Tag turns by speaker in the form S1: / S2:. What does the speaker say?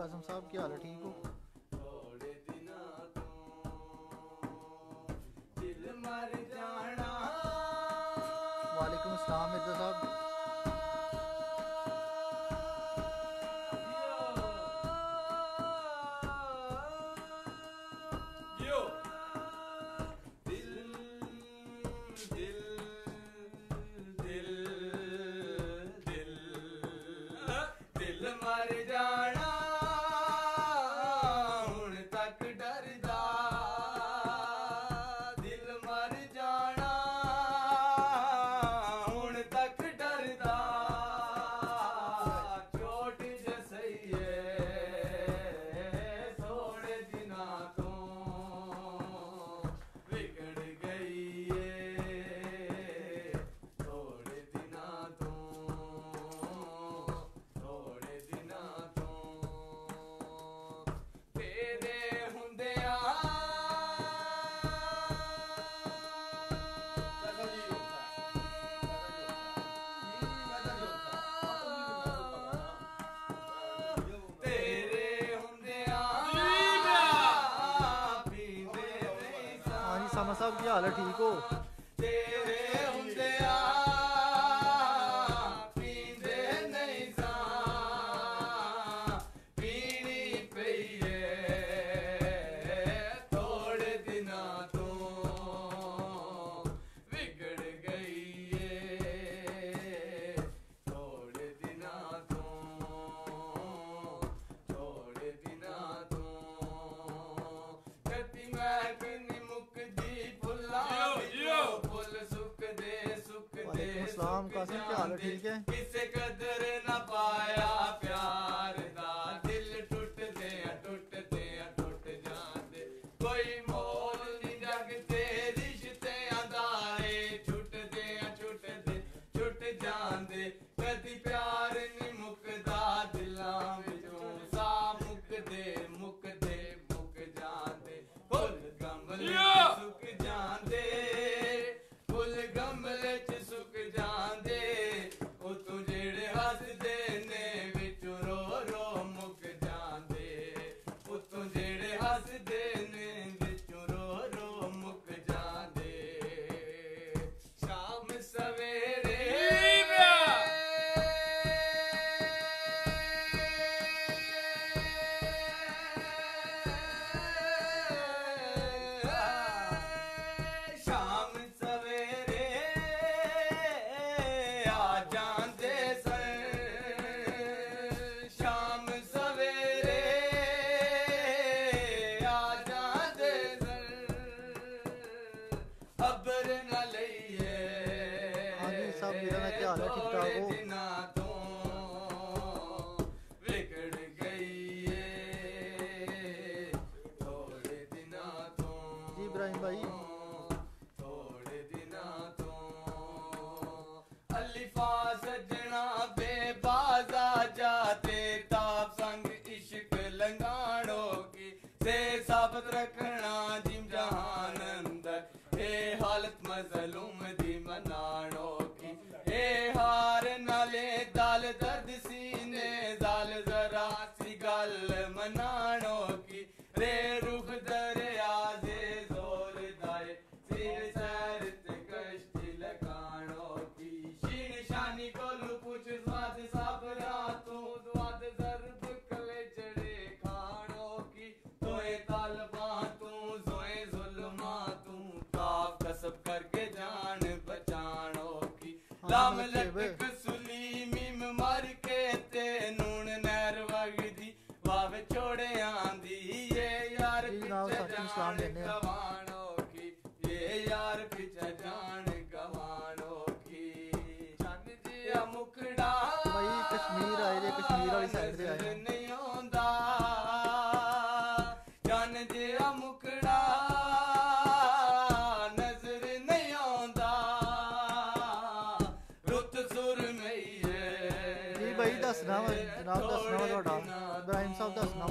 S1: आजम साहब, क्या हाल है, ठीक हो? वालेकुम अस्सलाम मिर्जा साहब। सामा साहब, क्या हाल है, ठीक हो? कासिम, क्या हाल है, ठीक है?
S2: किसे कदर न पाया प्यार दा, दिल टूट जांदे, कोई मोल नहीं जगते रिश्ते आधारे, छुट जांदे, कदी प्यार नहीं मुकदा दिलां विचों, सा मुक जांदे, फुल गमले सुक जांदे, फुल गमले च सुक जांदे, ओ तू जेड़े हसदे ने विचों रो रो मुक जांदे, ओ तू जेड़े हसदे ने विचों रो रो मुक जांदे, शाम सवेरे साबत रखना जिम जहान अंदर, ए हालत मजलूम दी मनाणो की, ए हार नाले दाल दर्द सीने जाल जरा सी गल मनाणो की, रे रुख दरिया दे जोर दाए सिर सैर ते कश्ती लगाणो की, शीन शानी कोलू पूछ स्वाद साबरा तू स्वाद जर्ब कले जड़े खाणो की, तोए तालबा तू जोए जुल्मा तू काफ कसब करके जान बचाणो की, लाम लटक सुली मीम मार के ते नून नहर वगदी वावे छोड़े आंदी, ये यार पिछे जान गवाणो की, ये यार पिछे जान गवाणो की, चंद जिया मुखड़ा
S1: भाई कश्मीर आए थे, कश्मीर वाली साइड से आए
S2: नहीं होंदा, चंद जिया मुखड़ा नजर नहीं आंदा, रुत सुर में
S1: जी भाई दसना जनाब, दसना इब्राहिम साहब, दसना